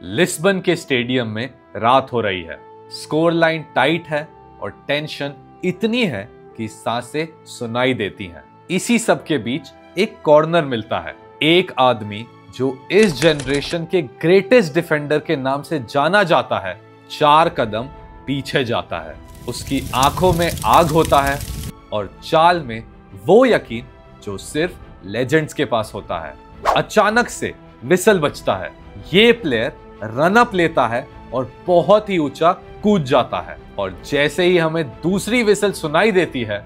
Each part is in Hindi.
लिस्बन के स्टेडियम में रात हो रही है, स्कोर लाइन टाइट है और टेंशन इतनी है कि सांसें सुनाई देती हैं। इसी सब के बीच एक कॉर्नर मिलता है। एक आदमी जो इस जनरेशन के ग्रेटेस्ट डिफेंडर के नाम से जाना जाता है, 4 कदम पीछे जाता है। उसकी आंखों में आग होता है और चाल में वो यकीन जो सिर्फ लेजेंड्स के पास होता है। अचानक से विसल बजता है। ये प्लेयर रन अप लेता है और बहुत ही ऊंचा कूद जाता है और जैसे ही हमें दूसरी विसल सुनाई देती है,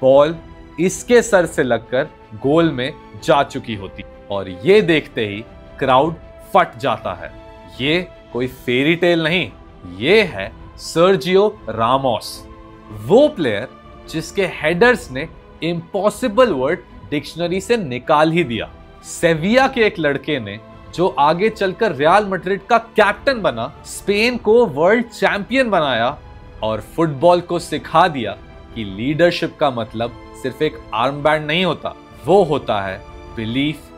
बॉल इसके सर से लगकर गोल में जा चुकी होती और ये देखते ही क्राउड फट जाता है। ये कोई फेरी टेल नहीं, ये है सर्जियो रामोस, वो प्लेयर जिसके हेडर्स ने इम्पॉसिबल वर्ड डिक्शनरी से निकाल ही दिया। सेविया के एक लड़के ने जो आगे चलकर रियल मैड्रिड का कैप्टन बना, स्पेन को वर्ल्ड चैंपियन बनाया और फुटबॉल को सिखा दिया कि लीडरशिप का मतलब सिर्फ एक आर्म बैंड नहीं होता, वो होता है बिलीफ,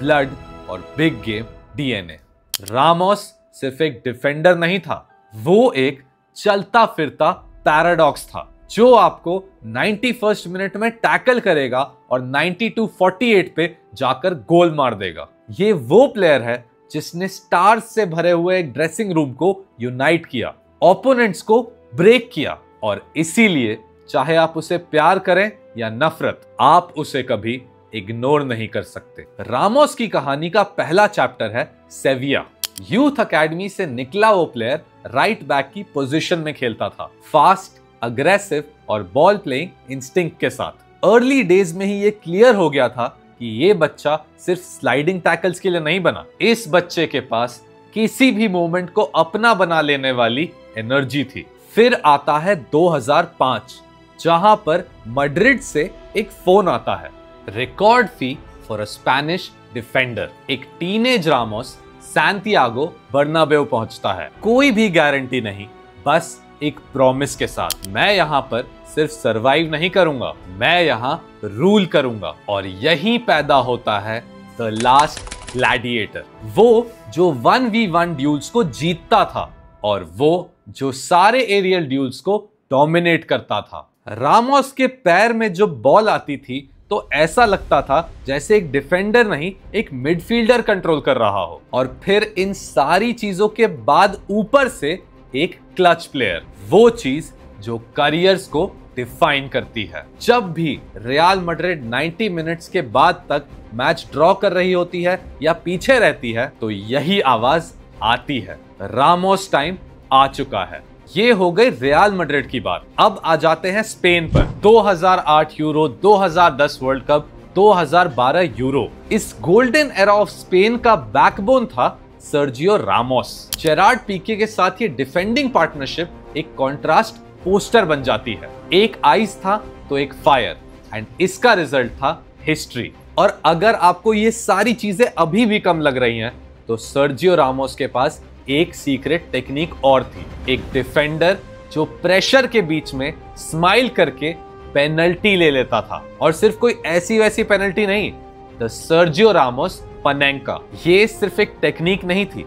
ब्लड और बिग गेम डीएनए। रामोस सिर्फ एक डिफेंडर नहीं था, वो एक चलता फिरता पैराडॉक्स था जो आपको 91st मिनट में टैकल करेगा और 92-48 पे जाकर गोल मार देगा। ये वो प्लेयर है जिसने स्टार्स से भरे हुए एक ड्रेसिंग रूम को यूनाइट किया, ओपोनेंट्स को ब्रेक किया और इसीलिए चाहे आप उसे प्यार करें या नफरत, आप उसे कभी इग्नोर नहीं कर सकते। रामोस की कहानी का पहला चैप्टर है सेविया। यूथ अकेडमी से निकला वो प्लेयर राइट बैक की पोजीशन में खेलता था, फास्ट, अग्रेसिव और बॉल प्लेइंग इंस्टिंक्ट के साथ। अर्ली डेज में ही ये क्लियर हो गया था कि ये बच्चा सिर्फ स्लाइडिंग टैकल्स के लिए नहीं बना। इस बच्चे के पास किसी भी मोमेंट को अपना बना लेने वाली एनर्जी थी। फिर आता है 2005, जहां पर मैड्रिड से एक फोन आता है, record fee for a Spanish defender. एक टीनेज रामोस सैंटियागो बर्नाबेउ पहुंचता है। कोई भी गारंटी नहीं, बस एक प्रॉमिस के साथ, मैं यहां पर सिर्फ सरवाइव नहीं करूंगा, मैं यहां रूल करूंगा। और यही पैदा होता है द लास्ट ग्लैडिएटर, वो जो 1v1 ड्यूल्स को जीतता था और वो जो सारे एरियल ड्यूल्स को डोमिनेट करता था। रामोस के पैर में जो बॉल आती थी तो ऐसा लगता था जैसे एक डिफेंडर नहीं, एक मिडफील्डर कंट्रोल कर रहा हो। और फिर इन सारी चीजों के बाद ऊपर से एक क्लच प्लेयर, वो चीज जो करियर्स को डिफाइन करती है। जब भी रियल मैड्रिड 90 मिनट्स के बाद तक मैच ड्रॉ कर रही होती है या पीछे रहती है, तो यही आवाज आती है, रामोस टाइम आ चुका है। ये हो गई रियल मैड्रिड की बात। अब आ जाते हैं स्पेन पर। 2008 यूरो, 2010 वर्ल्ड कप, 2012 यूरो। इस गोल्डन एरा ऑफ स्पेन का बैकबोन था सर्जियो रामोस। जेरार्ड पीके के साथ ये डिफेंडिंग पार्टनरशिप एक कॉन्ट्रास्ट पोस्टर बन जाती है। एक आइस था तो एक फायर, एंड इसका रिजल्ट था हिस्ट्री। और अगर आपको ये सारी चीजें अभी भी कम लग रही हैं, तो सर्जियो रामोस के पास एक सीक्रेट टेक्निक और थी। एक डिफेंडर जो प्रेशर के बीच में स्माइल करके पेनल्टी ले लेता था, और सिर्फ कोई ऐसी वैसी पेनल्टी नहीं, द सर्जियो रामोस पनेंका। ये सिर्फ एक टेक्निक नहीं थी,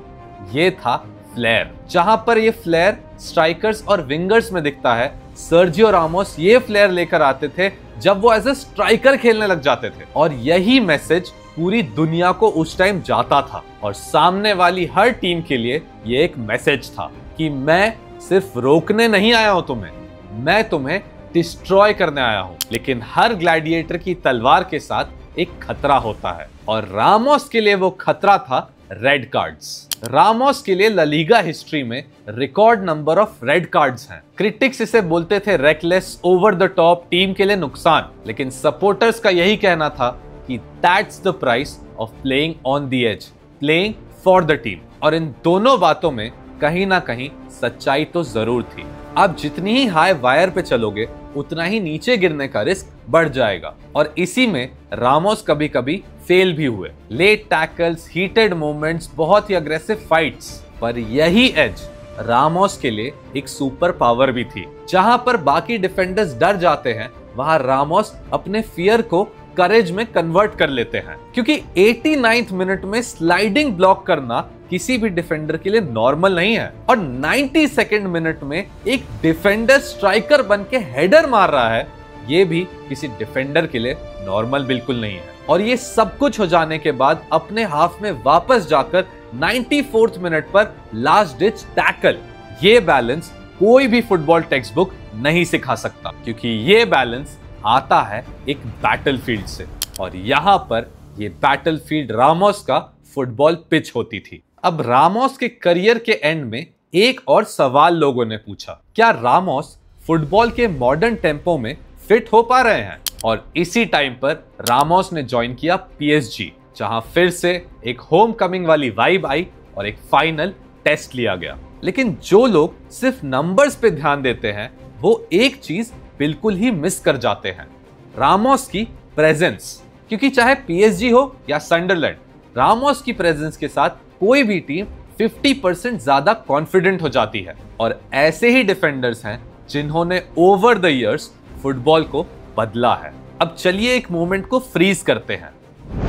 ये था फ्लेयर। जहां पर ये फ्लेयर स्ट्राइकर्स और विंगर्स में दिखता है, सर्जियो रामोस ये फ्लेयर लेकर आते थे जब वो एज ए स्ट्राइकर खेलने लग जाते थे। और यही मैसेज पूरी दुनिया को उस टाइम जाता था और सामने वाली हर टीम के लिए ये एक मैसेज था कि मैं सिर्फ रोकने नहीं आया हूं तुम्हें, मैं तुम्हें डिस्ट्रॉय करने आया हूं। लेकिन हर ग्लैडिएटर की तलवार के साथ एक खतरा होता है, और रामोस के लिए वो खतरा था रेड कार्ड्स। रामोस के लिए ला लीगा हिस्ट्री में record number of red cards हैं। क्रिटिक्स इसे बोलते थे reckless, over the top, team के लिए नुकसान, लेकिन सपोर्टर्स का यही कहना था कि that's the price of playing on the edge, playing for the team. और इन दोनों बातों में कहीं ना कहीं सच्चाई तो जरूर थी। आप जितनी ही हाई वायर पे चलोगे, उतना ही नीचे गिरने का रिस्क बढ़ जाएगा। और इसी में रामोस कभी कभी फेल भी हुए। लेट टैकल्स, हीटेड मूवमेंट्स, बहुत ही अग्रेसिव फाइट्स। पर यही एज रामोस के लिए एक सुपर पावर भी थी। जहां पर बाकी डिफेंडर्स डर जाते हैं, वहां रामोस अपने फियर को करेज में कन्वर्ट कर लेते हैं। क्योंकि 89th मिनट में स्लाइडिंग ब्लॉक करना किसी भी डिफेंडर के लिए नॉर्मल नहीं है। और 92nd मिनट में एक डिफेंडर स्ट्राइकर बन के हेडर मार रहा है, ये भी किसी डिफेंडर के लिए नॉर्मल बिल्कुल नहीं है। और ये सब कुछ हो जाने के बाद अपने हाफ में वापस जाकर 94th मिनट पर लास्ट डिच टैकल। ये बैलेंस कोई भी फुटबॉल टेक्स्ट बुक नहीं सिखा सकता, क्योंकि ये बैलेंस आता है एक बैटलफील्ड से। और यहां पर ये बैटलफील्ड रामोस का फुटबॉल पिच होती थी। अब रामोस के करियर के एंड में एक और सवाल लोगों ने पूछा, क्या रामोस फुटबॉल के मॉडर्न टेम्पो में फिट हो पा रहे हैं? और इसी टाइम पर रामोस ने ज्वाइन किया पीएसजी, जहां फिर से एक होम कमिंग वाली वाइब आई और एक फाइनल टेस्ट लिया गया। लेकिन जो लोग सिर्फ नंबर्स पे ध्यान देते हैं, वो एक चीज बिल्कुल ही मिस कर जाते हैं, रामोस की प्रेजेंस। क्योंकि चाहे पीएसजी हो या सनडरलैंड, रामोस की प्रेजेंस के साथ कोई भी टीम 50% ज्यादा कॉन्फिडेंट हो जाती है। और ऐसे ही डिफेंडर्स हैं जिन्होंने ओवर द इयर्स फुटबॉल को बदला है। अब चलिए एक मोमेंट को फ्रीज करते हैं।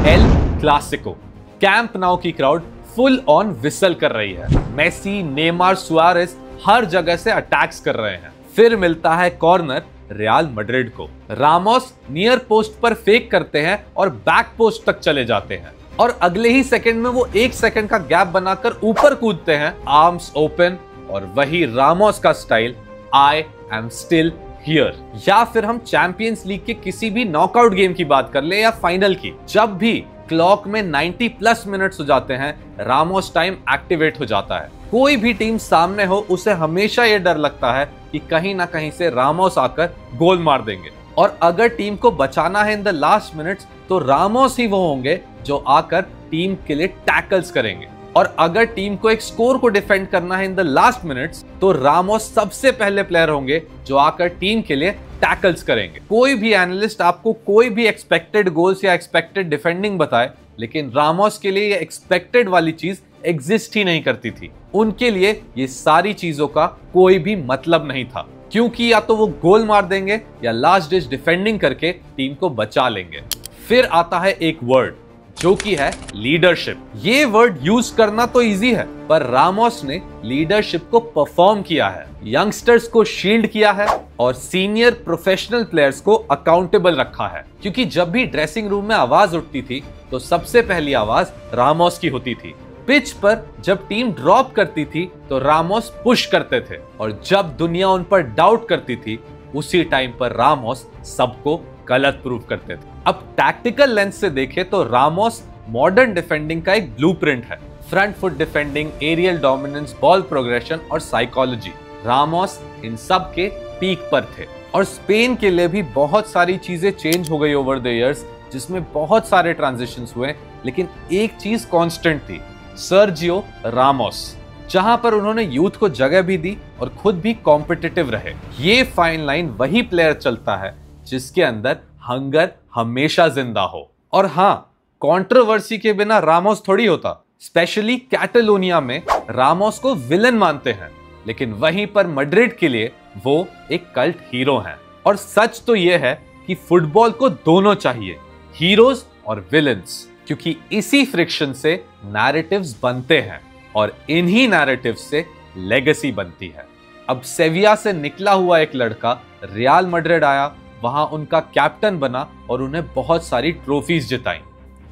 एल क्लासिको, कैंप नाउ की क्राउड फुल ऑन विसल कर रही है। मेसी, नेमार, सुआरेस हर जगह से अटैक्स कर रहे हैं। फिर मिलता है कॉर्नर रियल मैड्रिड को। रामोस नियर पोस्ट पर फेक करते हैं और बैक पोस्ट तक चले जाते हैं, और अगले ही सेकंड में वो 1 सेकंड का गैप बनाकर ऊपर कूदते हैं, आर्म्स ओपन। और वही रामोस का style, I am still here. या फिर हम चैंपियंस लीग के किसी भी नॉकआउट गेम की बात कर ले या फाइनल की, जब भी क्लॉक में 90+ मिनट्स हो जाते हैं, रामोस टाइम एक्टिवेट हो जाता है। कोई भी टीम सामने हो, उसे हमेशा यह डर लगता है कि कहीं ना कहीं से रामोस आकर गोल मार देंगे। और अगर टीम को बचाना है इन द लास्ट मिनट्स, तो रामोस ही वो होंगे जो आकर टीम के लिए टैकल्स करेंगे। और अगर टीम को एक स्कोर को डिफेंड करना है इन द लास्ट मिनट्स, तो रामोस सबसे पहले प्लेयर होंगे जो आकर टीम के लिए टैकल्स करेंगे। कोई भी एनालिस्ट आपको कोई भी एक्सपेक्टेड गोल्स या एक्सपेक्टेड डिफेंडिंग बताए, लेकिन रामोस के लिए ये एक्सपेक्टेड वाली चीज एग्जिस्ट ही नहीं करती थी। उनके लिए ये सारी चीजों का कोई भी मतलब नहीं था, क्योंकि या तो वो गोल मार देंगे या लास्ट डिच डिफेंडिंग करके टीम को बचा लेंगे। फिर आता है एक वर्ड, जो कि है लीडरशिप। ये वर्ड यूज करना तो इजी है, पर रामोस ने लीडरशिप को परफॉर्म किया है, यंगस्टर्स को शील्ड किया है और सीनियर प्रोफेशनल प्लेयर्स को अकाउंटेबल रखा है। क्योंकि जब भी ड्रेसिंग रूम में आवाज उठती थी, तो सबसे पहली आवाज रामोस की होती थी। पिच पर जब टीम ड्रॉप करती थी, तो रामोस पुश करते थे, और जब दुनिया उन पर डाउट करती थी, उसी टाइम पर रामोस सबको गलत प्रूव करते थे। अब टैक्टिकल लेंस से देखें तो रामोस मॉडर्न डिफेंडिंग का एक ब्लूप्रिंट है। Front foot defending, aerial dominance, ball progression और साइकोलॉजी, रामोस इन सब के पीक पर थे। और स्पेन के लिए भी बहुत सारी चीजें चेंज हो गई ओवर द इयर्स, जिसमें बहुत सारे ट्रांजिशंस हुए, लेकिन एक चीज कांस्टेंट थी, सर्जियो रामोस। जहां पर उन्होंने यूथ को जगह भी दी और खुद भी कॉम्पिटिटिव रहे। ये फाइन लाइन वही प्लेयर चलता है जिसके अंदर हंगर हमेशा जिंदा हो। और हाँ, कंट्रोवर्सी के बिना रामोस थोड़ी होता। स्पेशली कैटलोनिया में रामोस को विलन मानते हैं, लेकिन वहीं पर मैड्रिड के लिए वो एक कल्ट हीरो हैं। और सच तो यह है कि फुटबॉल को दोनों चाहिए, हीरोज और विलन्स, क्योंकि इसी फ्रिक्शन से नैरेटिव्स बनते हैं और इन्हीं नैरेटिव्स से लेगेसी बनती है। अब सेविया से निकला हुआ एक लड़का रियल मैड्रिड आया, वहां उनका कैप्टन बना और उन्हें बहुत सारी ट्रॉफीज जिताई।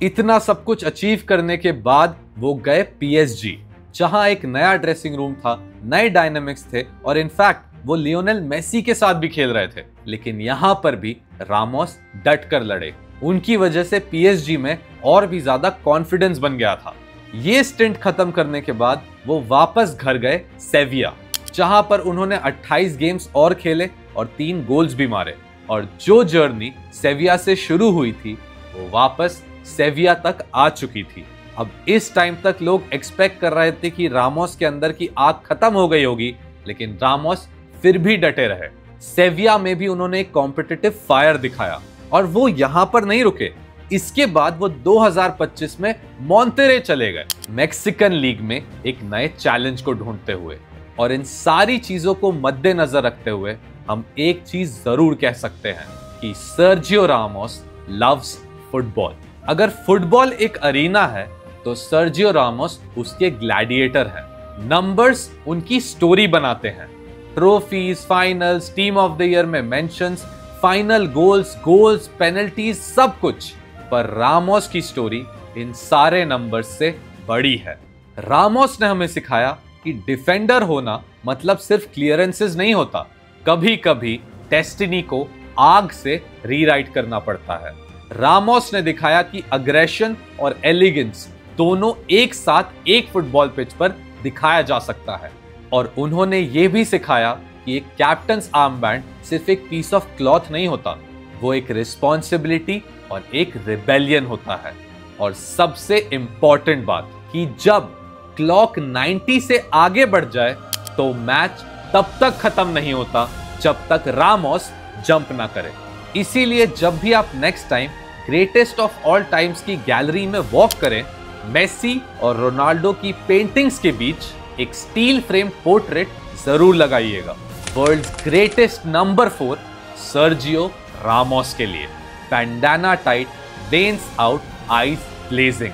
इतना सब कुछ अचीव करने के बाद वो गए पीएसजी, जहां एक नया ड्रेसिंग रूम था, नए डायनामिक्स थे, और इनफैक्ट वो लियोनेल मेसी के साथ भी खेल रहे थे। लेकिन यहां पर भी रामोस डट कर लड़े। उनकी वजह से पीएसजी में और भी ज्यादा कॉन्फिडेंस बन गया था। ये स्टिंट खत्म करने के बाद वो वापस घर गए सेविया, जहां पर उन्होंने 28 गेम्स और खेले और 3 गोल्स भी मारे। और जो जर्नी सेविया से शुरू हुई थी, वो वापस सेविया तक आ चुकी थी। अब इस टाइम तक लोग एक्सपेक्ट कर रहे थे कि रामोस के अंदर की आग खत्म हो गई होगी, लेकिन रामोस फिर भी डटे रहे। सेविया में भी उन्होंने एक कॉम्पिटिटिव फायर दिखाया, और वो यहां पर नहीं रुके। इसके बाद वो 2025 में मॉन्टेरे चले गए, मैक्सिकन लीग में एक नए चैलेंज को ढूंढते हुए। और इन सारी चीजों को मद्देनजर रखते हुए हम एक चीज जरूर कह सकते हैं कि सर्जियो रामोस लव्स फुटबॉल। अगर फुटबॉल एक अरीना है, तो सर्जियो रामोस उसके ग्लैडिएटर हैं। नंबर्स उनकी स्टोरी बनाते हैं। Trophies, finals, team of the year में मेंशंस, फाइनल गोल्स, पेनल्टीज, सब कुछ। पर रामोस की स्टोरी इन सारे नंबर्स से बड़ी है। रामोस ने हमें सिखाया कि डिफेंडर होना मतलब सिर्फ क्लियरेंसेस नहीं होता, कभी कभी डेस्टिनी को आग से रीराइट करना पड़ता है। रामोस ने दिखाया कि अग्रेशन और एलिगेंस दोनों एक साथ एक फुटबॉल पिच पर दिखाया जा सकता है। और उन्होंने ये भी सिखाया कि एक कैप्टन्स आर्मबैंड सिर्फ एक पीस ऑफ क्लॉथ नहीं होता, वो एक रिस्पॉन्सिबिलिटी और एक रिबेलियन होता है। और सबसे इंपॉर्टेंट बात कि जब क्लॉक 90 से आगे बढ़ जाए तो मैच तब तक खत्म नहीं होता जब तक रामोस जंप ना करे। इसीलिए जब भी आप next time greatest of all times की गैलरी में वॉक करें, मेसी और रोनाल्डो की पेंटिंग्स के बीच एक स्टील फ्रेम पोर्ट्रेट जरूर लगाइएगा। World's greatest number 4 Sergio Ramos के लिए। Bandana tight, veins out, eyes blazing,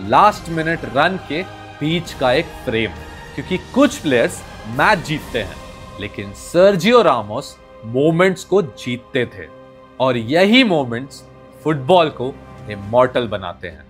last minute run के बीच का एक फ्रेम। क्योंकि कुछ प्लेयर्स मैच जीतते हैं, लेकिन सर्जियो रामोस मोमेंट्स को जीतते थे, और यही मोमेंट्स फुटबॉल को इमॉर्टल बनाते हैं।